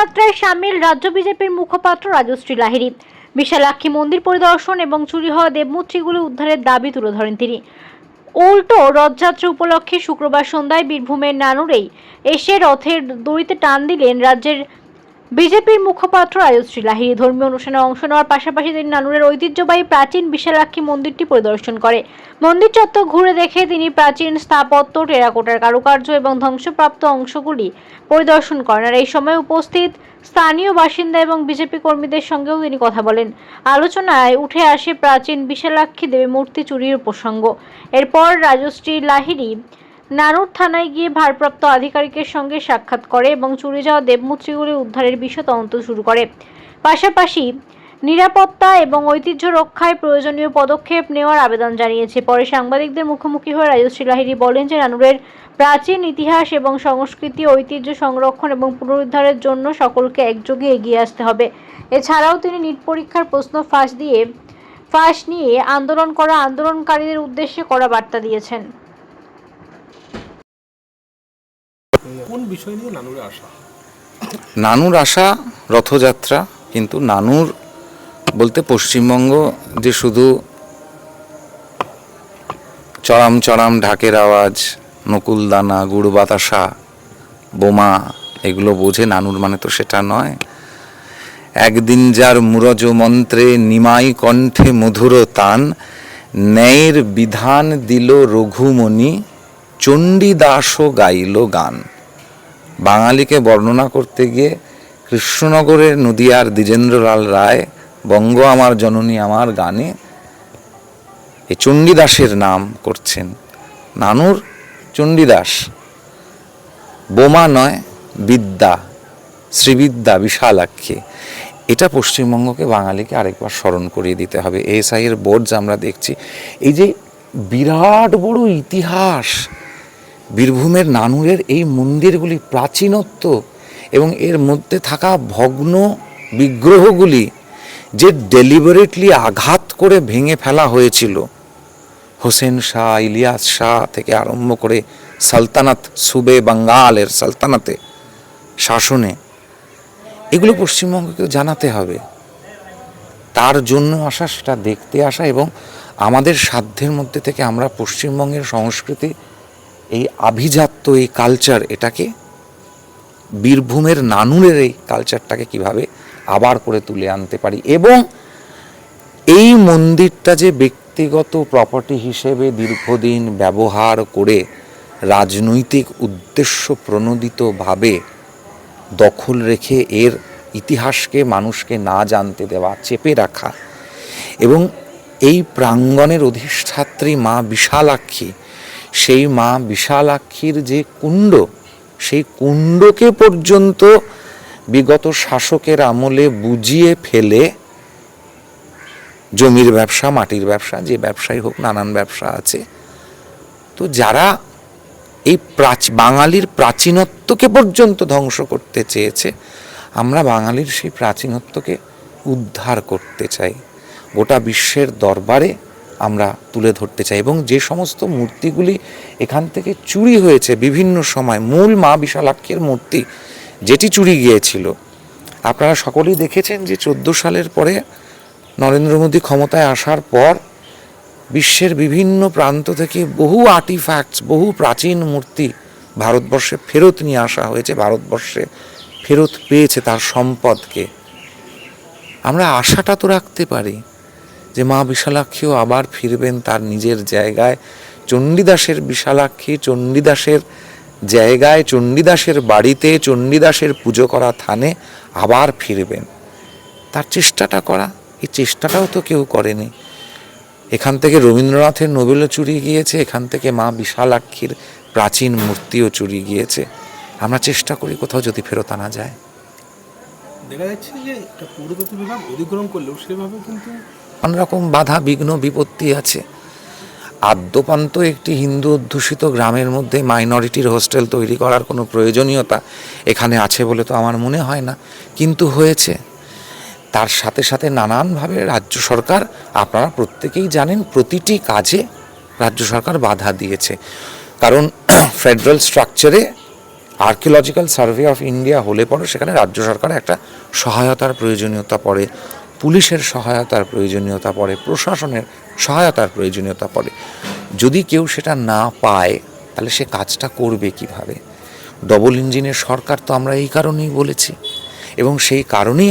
শোভাযাত্রায় সামিল রাজ্য বিজেপির মুখপাত্র রাজশ্রী লাহিড়ী। বিশালাক্ষী মন্দির পরিদর্শন এবং চুরি হওয়া দেবমূর্তিগুলি উদ্ধারের দাবি তুলে ধরেন তিনি। উল্টো রথযাত্রা উপলক্ষে শুক্রবার সন্ধ্যায় বীরভূমের নানুরেই এসে রথের দড়িতে টান দিলেন রাজ্যের বিজেপির মুখপাত্র রাজশ্রী লাহিড়ী। ধর্মীয় অনুষ্ঠানে অংশ নেওয়ার পাশাপাশি তিনি নানুরের ঐতিহ্যবাহী প্রাচীন বিশালাক্ষী মন্দিরটি পরিদর্শন করে মন্দির চত্বর ঘুরে দেখে তিনি প্রাচীন স্থাপত্য, টেরাকোটার কারুকার্য এবং ধ্বংসপ্রাপ্ত অংশগুলি পরিদর্শন করেন। আর এই সময় উপস্থিত স্থানীয় বাসিন্দা এবং বিজেপি কর্মীদের সঙ্গেও তিনি কথা বলেন। আলোচনায় উঠে আসে প্রাচীন বিশালাক্ষী দেবী মূর্তি চুরির প্রসঙ্গ। এরপর রাজশ্রী লাহিড়ী নানুর থানায় গিয়ে ভারপ্রাপ্ত আধিকারিকের সঙ্গে সাক্ষাৎ করে এবং চুরি যাওয়া দেবমূর্তিগুলি উদ্ধারের বিষয়ে তদন্ত শুরু করে। পাশাপাশি নিরাপত্তা এবং ঐতিহ্য রক্ষায় প্রয়োজনীয় পদক্ষেপ নেওয়ার আবেদন জানিয়েছে। পরে সাংবাদিকদের মুখোমুখি হয়ে রাজশ্রী লাহিড়ী বলেন যে নানুরের প্রাচীন ইতিহাস এবং সংস্কৃতি, ঐতিহ্য সংরক্ষণ এবং পুনরুদ্ধারের জন্য সকলকে একযোগে এগিয়ে আসতে হবে। এছাড়াও তিনি নিট পরীক্ষার প্রশ্ন ফাঁস নিয়ে আন্দোলন করা আন্দোলনকারীদের উদ্দেশ্যে কড়া বার্তা দিয়েছেন। কোন বিষয় নিয়ে নানুরে আসা? নানুর আসা রথযাত্রা, কিন্তু নানুর বলতে পশ্চিমবঙ্গ যে শুধু চড়াম চড়াম ঢাকের আওয়াজ, নকুলদানা, গুড় বাতাসা, বোমা এগুলো বোঝে নানুর মানে তো সেটা নয়। একদিন যার মুরজ মন্ত্রে নিমাই কণ্ঠে মধুর তান, ন্যায়ের বিধান দিল রঘুমণি, চণ্ডীদাসও গাইল গান। বাঙালিকে বর্ণনা করতে গিয়ে কৃষ্ণনগরের নদিয়ার দ্বিজেন্দ্রলাল রায় বঙ্গ আমার জননী আমার গানে এই চণ্ডীদাসের নাম করছেন। নানুর চণ্ডীদাস, বোমা নয়, বিদ্যা, শ্রীবিদ্যা, বিশালাক্ষী। এটা পশ্চিমবঙ্গকে, বাঙালিকে আরেকবার স্মরণ করিয়ে দিতে হবে। এএসআই এর বোর্ডস আমরা দেখছি, এই যে বিরাট বড় ইতিহাস, বীরভূমের নানুরের এই মন্দিরগুলি প্রাচীনত্ব এবং এর মধ্যে থাকা ভগ্ন বিগ্রহগুলি যে ডেলিবারেটলি আঘাত করে ভেঙে ফেলা হয়েছিল, হোসেন শাহ, ইলিয়াস শাহ থেকে আরম্ভ করে সালতানাত, সুবে বাঙ্গালের সালতানাতে শাসনে, এগুলো পশ্চিমবঙ্গকে জানাতে হবে। তার জন্য আসা, সেটা দেখতে আসা এবং আমাদের সাধ্যের মধ্যে থেকে আমরা পশ্চিমবঙ্গের সংস্কৃতি, এই আভিজাত্য, এই কালচার, এটাকে বীরভূমের নানুরের এই কালচারটাকে কিভাবে আবার করে তুলে আনতে পারি। এবং এই মন্দিরটা যে ব্যক্তিগত প্রপার্টি হিসেবে দীর্ঘদিন ব্যবহার করে রাজনৈতিক উদ্দেশ্য প্রণোদিতভাবে দখল রেখে এর ইতিহাসকে মানুষকে না জানতে দেওয়া, চেপে রাখা, এবং এই প্রাঙ্গণের অধিষ্ঠাত্রী মা বিশালাক্ষী, সেই মা বিশালাক্ষীর যে কুণ্ড, সেই কুণ্ডকে পর্যন্ত বিগত শাসকের আমলে বুঝিয়ে ফেলে জমির ব্যবসা, মাটির ব্যবসা, যে ব্যবসাই হোক, নানান ব্যবসা আছে, তো যারা এই বাঙালির প্রাচীনত্বকে পর্যন্ত ধ্বংস করতে চেয়েছে, আমরা বাঙালির সেই প্রাচীনত্বকে উদ্ধার করতে চাই, গোটা বিশ্বের দরবারে আমরা তুলে ধরতে চাই। এবং যে সমস্ত মূর্তিগুলি এখান থেকে চুরি হয়েছে বিভিন্ন সময়, মূল মা বিশালাক্ষীর মূর্তি যেটি চুরি গিয়েছিল, আপনারা সকলেই দেখেছেন যে 14 সালের পরে নরেন্দ্র মোদী ক্ষমতায় আসার পর বিশ্বের বিভিন্ন প্রান্ত থেকে বহু আর্টিফ্যাক্টস, বহু প্রাচীন মূর্তি ভারতবর্ষে ফেরত নিয়ে আসা হয়েছে, ভারতবর্ষে ফেরত পেয়েছে তার সম্পদকে। আমরা আশাটা তো রাখতে পারি যে মা বিশালাক্ষীও আবার ফিরবেন তার নিজের জায়গায়, চণ্ডীদাসের বিশালাক্ষী চণ্ডীদাসের জায়গায়, চণ্ডীদাসের বাড়িতে, চণ্ডীদাসের পুজো করা থানে আবার ফিরবেন। তার চেষ্টাটা করা, এই চেষ্টাটাও তো কেউ করেনি। এখান থেকে রবীন্দ্রনাথের নোবেলও চুরি গিয়েছে, এখান থেকে মা বিশালাক্ষীর প্রাচীন মূর্তিও চুরি গিয়েছে। আমরা চেষ্টা করি কোথাও যদি ফেরত আনা যায়। দেখা যাচ্ছে যে এটা পুরাতত্ত্ব বিভাগ অধিগ্রহণ করলেও সেভাবে কিন্তু নানা রকম বাধা বিঘ্ন বিপত্তি আছে। আদ্যপান্ত একটি হিন্দু অধ্যুষিত গ্রামের মধ্যে মাইনরিটির হোস্টেল তৈরি করার কোনো প্রয়োজনীয়তা এখানে আছে বলে তো আমার মনে হয় না, কিন্তু হয়েছে। তার সাথে সাথে নানানভাবে রাজ্য সরকার, আপনারা প্রত্যেকেই জানেন, প্রতিটি কাজে রাজ্য সরকার বাধা দিয়েছে। কারণ ফেডারেল স্ট্রাকচারে আর্কিওলজিক্যাল সার্ভে অফ ইন্ডিয়া হলে পরে সেখানে রাজ্য সরকারের একটা সহায়তার প্রয়োজনীয়তা পড়ে, পুলিশের সহায়তার প্রয়োজনীয়তা পড়ে, প্রশাসনের সহায়তার প্রয়োজনীয়তা পড়ে। যদি কেউ সেটা না পায় তাহলে সে কাজটা করবে কিভাবে? ডবল ইঞ্জিনের সরকার তো আমরা এই কারণেই বলেছি, এবং সেই কারণেই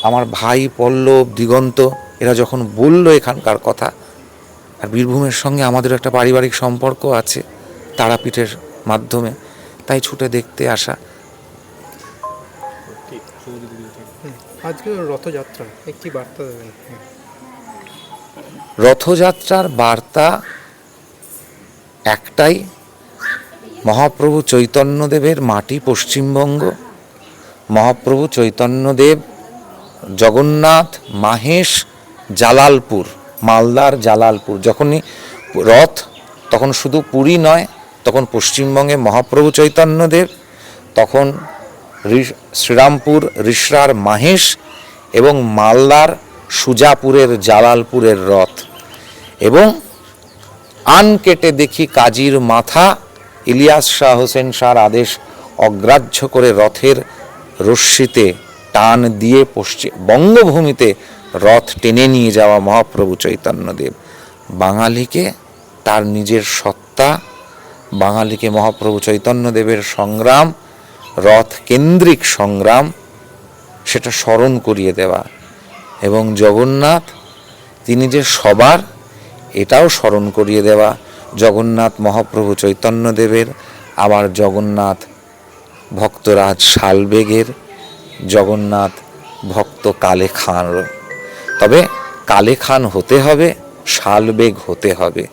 আমার ভাই পল্লব, দিগন্ত এরা যখন বলল এখানকার কথা, আর বীরভূমের সঙ্গে আমাদের একটা পারিবারিক সম্পর্ক আছে তারাপীঠের মাধ্যমে, তাই ছুটে দেখতে আসা। আজকে রথযাত্রা, একটি বার্তা দেবেন। রথযাত্রার বার্তা একটাই, মহাপ্রভু চৈতন্যদেবের মাটি পশ্চিমবঙ্গ, মহাপ্রভু চৈতন্যদেব জগন্নাথ মাহেশ জালালপুর, মালদার জালালপুর যখনই রথ, তখন শুধু পুরী নয়, তখন পশ্চিমবঙ্গে মহাপ্রভু চৈতন্যদেব, তখন শ্রীরামপুর রিষড়ার মাহেশ এবং মালদার সুজাপুরের জালালপুরের রথ। এবং আন কেটে দেখি কাজীর মাথা, ইলিয়াস শাহ হোসেন শাহর আদেশ অগ্রাহ্য করে রথের রশ্মিতে টান দিয়ে বঙ্গভূমিতে রথ টেনে নিয়ে যাওয়া মহাপ্রভু চৈতন্যদেব। বাঙালিকে তার নিজের সত্তা, বাঙালিকে মহাপ্রভু চৈতন্যদেবের সংগ্রাম, রথ কেন্দ্রিক সংগ্রাম, সেটা স্মরণ করিয়ে দেওয়া। এবং জগন্নাথ তিনি যে সবার, এটাও স্মরণ করিয়ে দেওয়া। জগন্নাথ মহাপ্রভু চৈতন্যদেবের, আবার জগন্নাথ ভক্তরাজ শালবেগের, জগন্নাথ ভক্ত কালে খানও। তবে কালে খান হতে হবে, শালবেগ হতে হবে।